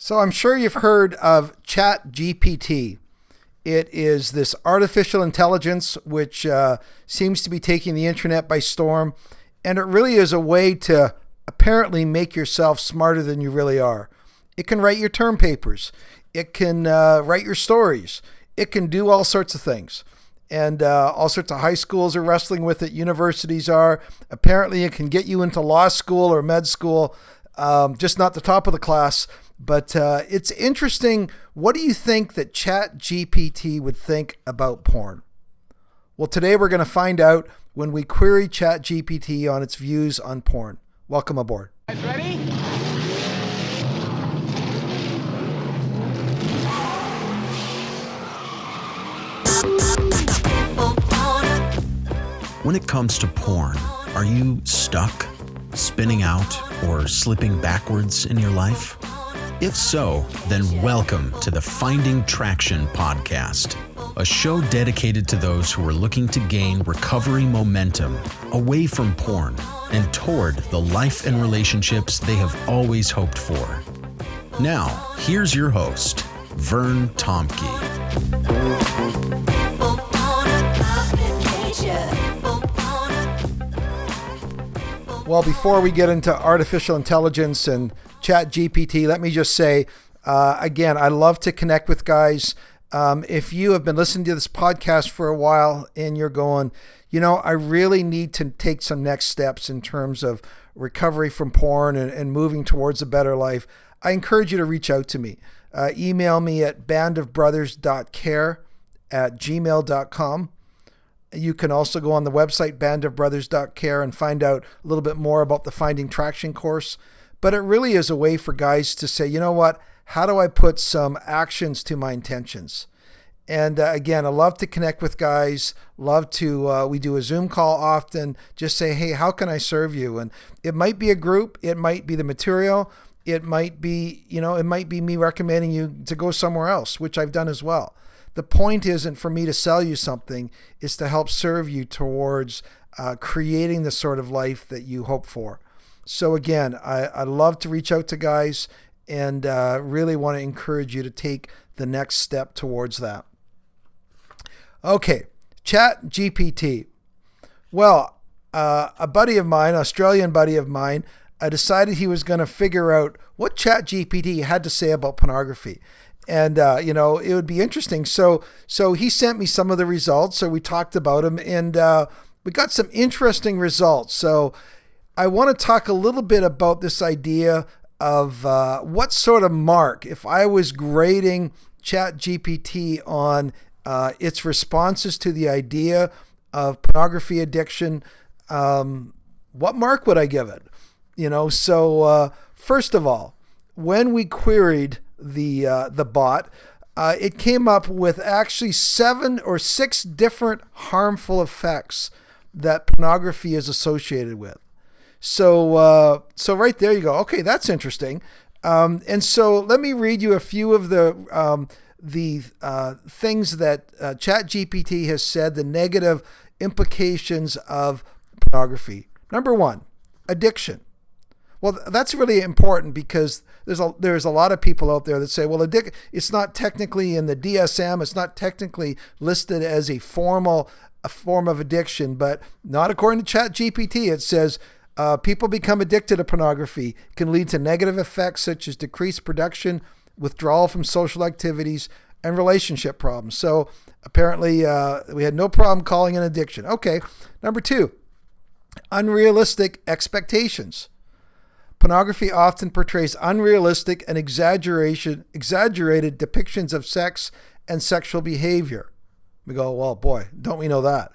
So I'm sure you've heard of Chat GPT. It is this artificial intelligence which seems to be taking the internet by storm, and it really is a way to apparently make yourself smarter than you really are. It can write your term papers. It can write your stories. It can do all sorts of things. And all sorts of high schools are wrestling with it. Universities are. Apparently it can get you into law school or med school, just not the top of the class. But it's interesting. What do you think that Chat GPT would think about porn? Well, today we're going to find out when we query Chat GPT on its views on porn. Welcome aboard. Guys ready? When it comes to porn, are you stuck, spinning out, or slipping backwards in your life? If so, then welcome to the Finding Traction podcast, a show dedicated to those who are looking to gain recovery momentum away from porn and toward the life and relationships they have always hoped for. Now, here's your host, Vern Tomke. Well, before we get into artificial intelligence and Chat GPT, let me just say, again, I love to connect with guys. If you have been listening to this podcast for a while and you're going, I really need to take some next steps in terms of recovery from porn and moving towards a better life, I encourage you to reach out to me. Email me at bandofbrothers.care@gmail.com. You can also go on the website bandofbrothers.care and find out a little bit more about the Finding Traction course. But it really is a way for guys to say, you know what, how do I put some actions to my intentions? And again, I love to connect with guys, love to, we do a Zoom call often, just say, hey, how can I serve you? And it might be a group, it might be the material, it might be, it might be me recommending you to go somewhere else, which I've done as well. The point isn't for me to sell you something, it's to help serve you towards creating the sort of life that you hope for. So again, I love to reach out to guys and really want to encourage you to take the next step towards that. Okay, Chat GPT. Well, a buddy of mine, Australian buddy of mine, decided he was going to figure out what Chat GPT had to say about pornography. And, it would be interesting. So he sent me some of the results. So we talked about them and we got some interesting results. So I want to talk a little bit about this idea of what sort of mark, if I was grading Chat GPT on its responses to the idea of pornography addiction, what mark would I give it? So first of all, when we queried the bot, it came up with actually 7 or 6 different harmful effects that pornography is associated with. So right there you go. Okay, that's interesting. And so let me read you a few of the things that ChatGPT has said, the negative implications of pornography. Number 1, addiction. Well, that's really important because there's a lot of people out there that say, well, it's not technically in the DSM, it's not technically listed as a form of addiction, but not according to ChatGPT. It says people become addicted to pornography. It can lead to negative effects such as decreased production, withdrawal from social activities, and relationship problems. So apparently we had no problem calling it addiction. Okay, number 2, unrealistic expectations. Pornography often portrays unrealistic and exaggerated depictions of sex and sexual behavior. We go, well, boy, don't we know that?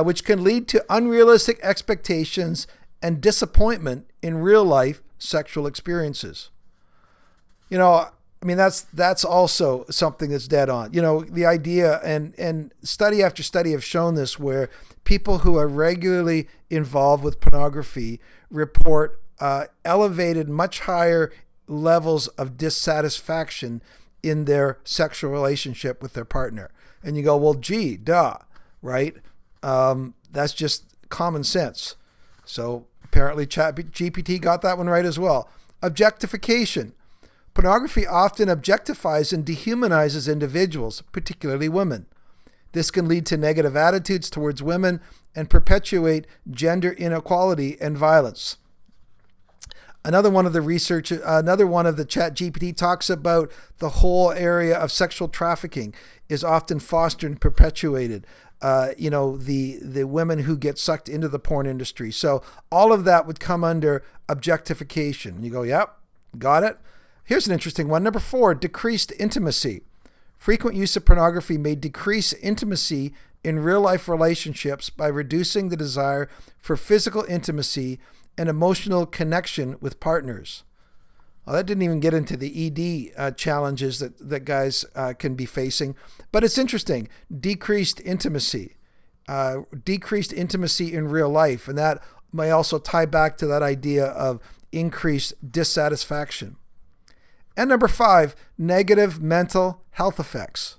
Which can lead to unrealistic expectations and disappointment in real life sexual experiences. That's also something that's dead on. The idea and study after study have shown this, where people who are regularly involved with pornography report elevated, much higher levels of dissatisfaction in their sexual relationship with their partner. And you go, well, gee, duh, right? That's just common sense. So apparently ChatGPT got that one right as well. Objectification. Pornography often objectifies and dehumanizes individuals, particularly women. This can lead to negative attitudes towards women and perpetuate gender inequality and violence. Another one of the Chat GPT talks about the whole area of sexual trafficking is often fostered and perpetuated. The women who get sucked into the porn industry. So all of that would come under objectification. You go, yep, got it. Here's an interesting one. Number 4, decreased intimacy. Frequent use of pornography may decrease intimacy in real-life relationships by reducing the desire for physical intimacy and emotional connection with partners. Well, that didn't even get into the ED challenges that guys can be facing. But it's interesting. Decreased intimacy in real life. And that may also tie back to that idea of increased dissatisfaction. And number 5, negative mental health effects.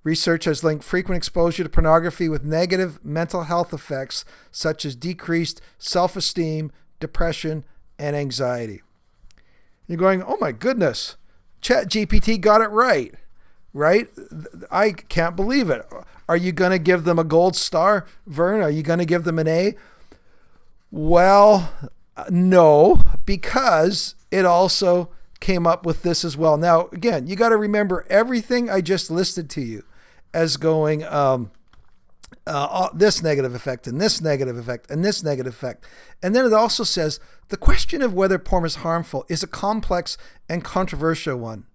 Research has linked frequent exposure to pornography with negative mental health effects such as decreased self-esteem, depression, and anxiety. You're going, oh my goodness, Chat GPT got it right? I can't believe it. Are you going to give them a gold star, Vern? Are you going to give them an A? Well, no, because it also came up with this as well. Now, again, you got to remember everything I just listed to you as going this negative effect and this negative effect and this negative effect. And then it also says the question of whether porn is harmful is a complex and controversial one.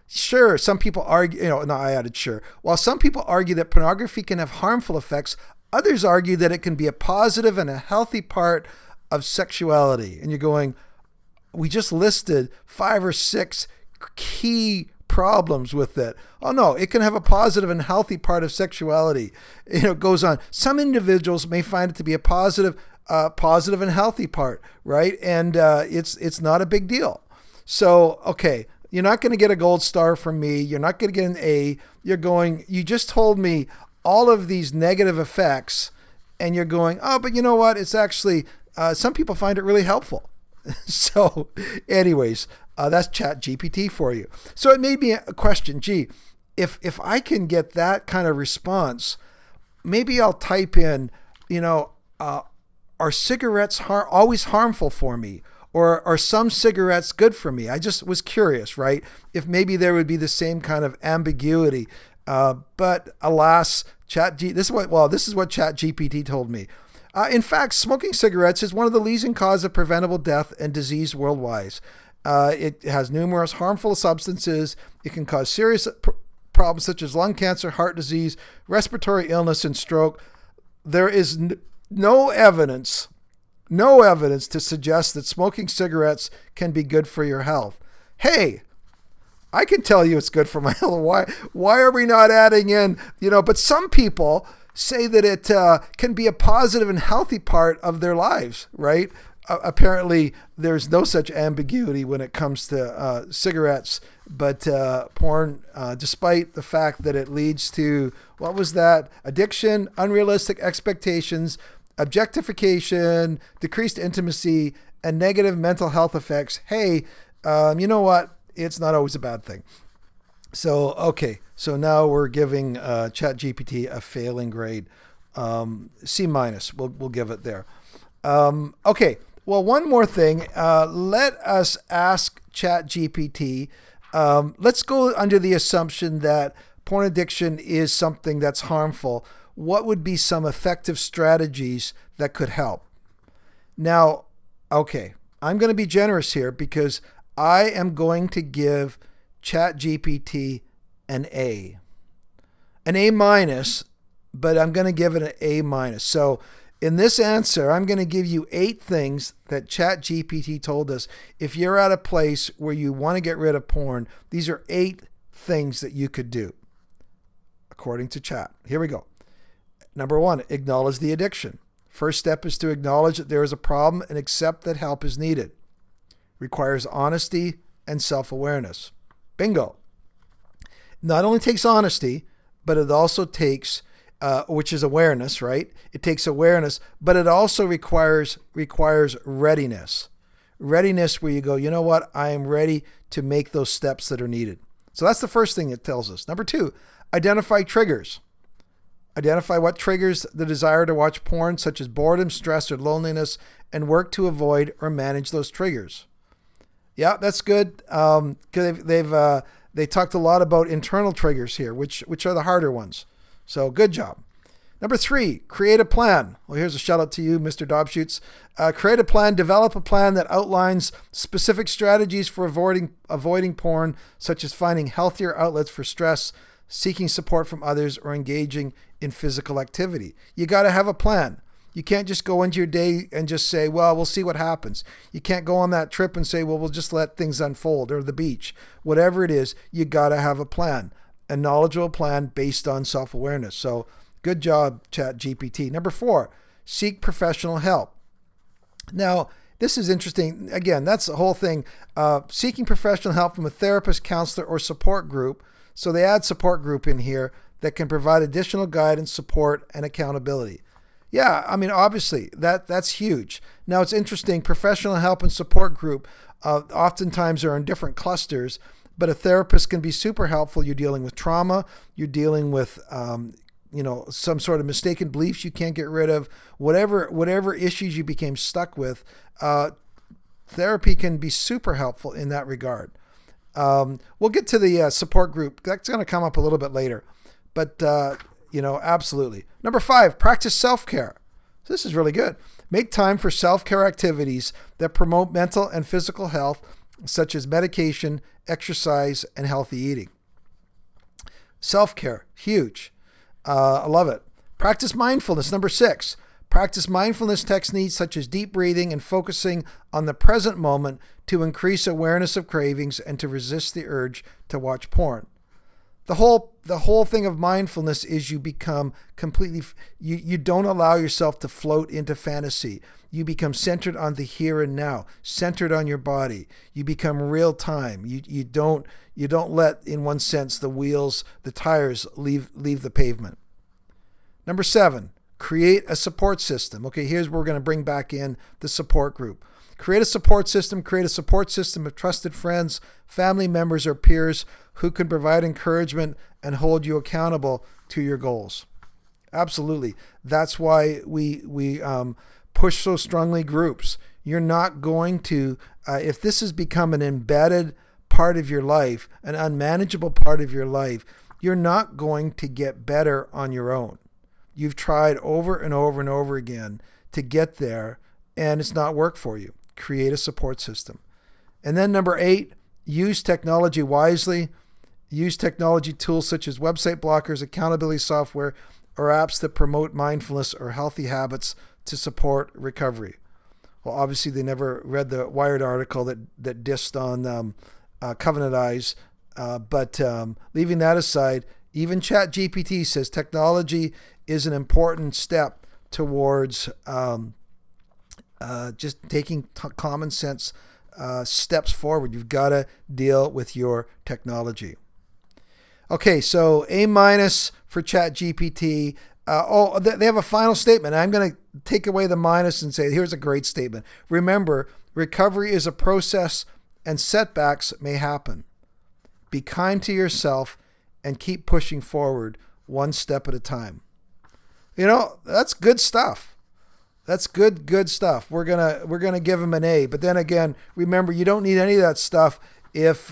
Sure, some people argue, I added sure. While some people argue that pornography can have harmful effects, others argue that it can be a positive and a healthy part of sexuality. And you're going, we just listed 5 or 6 key problems with it. Oh no, it can have a positive and healthy part of sexuality. It goes on. Some individuals may find it to be a positive and healthy part, right? And it's not a big deal. So, okay, you're not going to get a gold star from me. You're not going to get an A. You just told me all of these negative effects, and you're going, oh, but you know what? It's actually, some people find it really helpful. So anyways, that's Chat GPT for you. So it made me a question, if I can get that kind of response, maybe I'll type in, are cigarettes always harmful for me? Or are some cigarettes good for me? I just was curious, right? If maybe there would be the same kind of ambiguity. But alas, this is what Chat GPT told me. In fact, smoking cigarettes is one of the leading causes of preventable death and disease worldwide. It has numerous harmful substances. It can cause serious problems such as lung cancer, heart disease, respiratory illness, and stroke. There is no evidence to suggest that smoking cigarettes can be good for your health. Hey, I can tell you it's good for my health. Why are we not adding in, but some people say that it can be a positive and healthy part of their lives, right? Apparently, there's no such ambiguity when it comes to cigarettes, but porn, despite the fact that it leads to, what was that? Addiction, unrealistic expectations, objectification, decreased intimacy, and negative mental health effects. Hey, you know what? It's not always a bad thing. So, okay. So now we're giving ChatGPT a failing grade. C-. We'll give it there. Okay. Well, one more thing. Let us ask ChatGPT. Let's go under the assumption that porn addiction is something that's harmful. What would be some effective strategies that could help? Now, okay, I'm going to be generous here because I am going to give ChatGPT an A. An A-, but I'm going to give it an A-. So in this answer, I'm going to give you 8 things that ChatGPT told us. If you're at a place where you want to get rid of porn, these are 8 things that you could do, according to Chat. Here we go. Number 1, acknowledge the addiction. First step is to acknowledge that there is a problem and accept that help is needed. Requires honesty and self-awareness. Bingo. Not only takes honesty, but it also takes, which is awareness, right? It takes awareness, but it also requires readiness. Readiness where you go, you know what? I am ready to make those steps that are needed. So that's the first thing it tells us. Number 2, identify triggers. Identify what triggers the desire to watch porn, such as boredom, stress, or loneliness, and work to avoid or manage those triggers. Yeah, that's good. They talked a lot about internal triggers here, which are the harder ones. So good job. Number 3, create a plan. Well, here's a shout out to you, Mr. Dobshoots. Create a plan, develop a plan that outlines specific strategies for avoiding porn, such as finding healthier outlets for stress, seeking support from others, or engaging in physical activity. You got to have a plan. You can't just go into your day and just say, well, we'll see what happens. You can't go on that trip and say, well, we'll just let things unfold, or the beach. Whatever it is, you got to have a plan, a knowledgeable plan based on self-awareness. So good job, Chat GPT. Number 4, seek professional help. Now, this is interesting. Again, that's the whole thing. Seeking professional help from a therapist, counselor, or support group. So they add support group in here that can provide additional guidance, support, and accountability. Yeah, I mean, obviously, that's huge. Now, it's interesting. Professional help and support group oftentimes are in different clusters, but a therapist can be super helpful. You're dealing with trauma. You're dealing with some sort of mistaken beliefs you can't get rid of. Whatever issues you became stuck with, therapy can be super helpful in that regard. We'll get to the support group. That's going to come up a little bit later. But, absolutely. Number 5, practice self-care. So this is really good. Make time for self-care activities that promote mental and physical health, such as medication, exercise, and healthy eating. Self-care, huge. I love it. Practice mindfulness. Number 6, practice mindfulness techniques such as deep breathing and focusing on the present moment to increase awareness of cravings and to resist the urge to watch porn. The whole thing of mindfulness is you become completely, you don't allow yourself to float into fantasy. You become centered on the here and now, centered on your body. You become real time. You don't let, in one sense, the tires leave the pavement. Number 7, create a support system. Okay, here's where we're going to bring back in the support group. Create a support system of trusted friends, family members, or peers who can provide encouragement and hold you accountable to your goals. Absolutely. That's why we push so strongly groups. You're not going to, if this has become an embedded part of your life, an unmanageable part of your life, you're not going to get better on your own. You've tried over and over and over again to get there, and it's not worked for you. Create a support system. And then number 8, use technology wisely. Use technology tools such as website blockers, accountability software, or apps that promote mindfulness or healthy habits to support recovery. Well, obviously they never read the Wired article that dissed on Covenant Eyes, but leaving that aside, even Chat GPT says technology is an important step towards just taking common sense steps forward. You've got to deal with your technology. Okay, so A- for Chat GPT. They have a final statement. I'm going to take away the minus and say, here's a great statement. Remember, recovery is a process and setbacks may happen. Be kind to yourself and keep pushing forward one step at a time. That's good stuff. That's good stuff. We're gonna give him an A. But then again, remember, you don't need any of that stuff if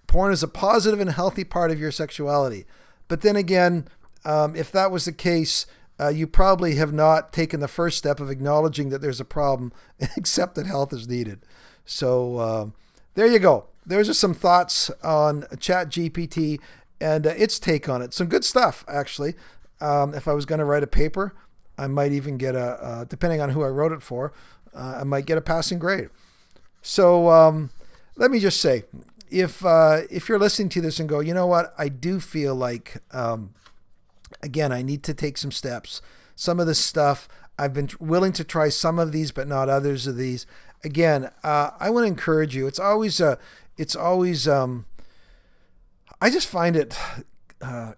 porn is a positive and healthy part of your sexuality. But then again, if that was the case, you probably have not taken the first step of acknowledging that there's a problem and accept that help is needed. So there you go. There's just some thoughts on Chat GPT and its take on it. Some good stuff, actually. If I was going to write a paper, I might even get depending on who I wrote it for, I might get a passing grade. So let me just say, if you're listening to this and go, you know what, I do feel like, again, I need to take some steps. Some of this stuff, I've been willing to try some of these, but not others of these. Again, I want to encourage you. It's always, I just find it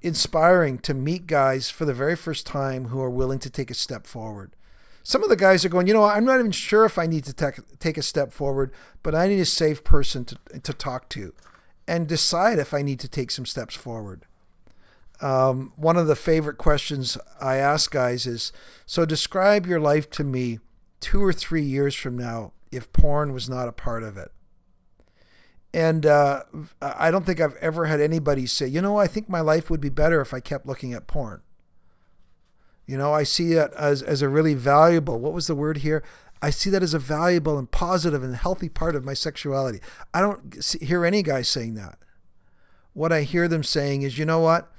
inspiring to meet guys for the very first time who are willing to take a step forward. Some of the guys are going, you know, I'm not even sure if I need to take a step forward, but I need a safe person to talk to and decide if I need to take some steps forward. One of the favorite questions I ask guys is, so describe your life to me 2 or 3 years from now if porn was not a part of it. And I don't think I've ever had anybody say, you know, I think my life would be better if I kept looking at porn. You know, I see that as a really valuable, what was the word here? I see that as a valuable and positive and healthy part of my sexuality. I don't hear any guy saying that. What I hear them saying is, you know what?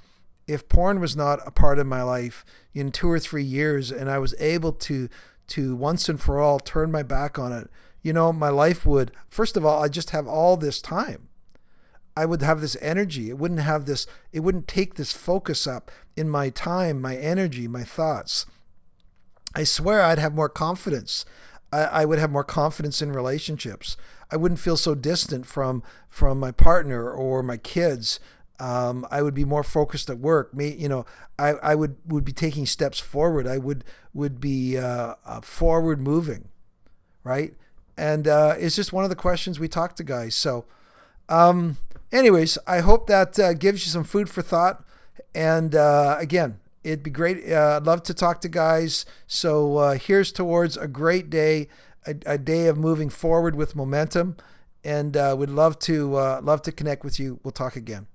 If porn was not a part of my life in 2 or 3 years and I was able to once and for all turn my back on it, you know, my life would, first of all, I just have all this time. I would have this energy. It wouldn't take this focus up in my time, my energy, my thoughts. I swear I'd have more confidence. I would have more confidence in relationships. I wouldn't feel so distant from my partner or my kids. I would be more focused at work. I would be taking steps forward. I would be forward moving, right? And it's just one of the questions we talk to guys. So, anyways, I hope that gives you some food for thought. And again, it'd be great. I'd love to talk to guys. So here's towards a great day, a day of moving forward with momentum. And would love to connect with you. We'll talk again.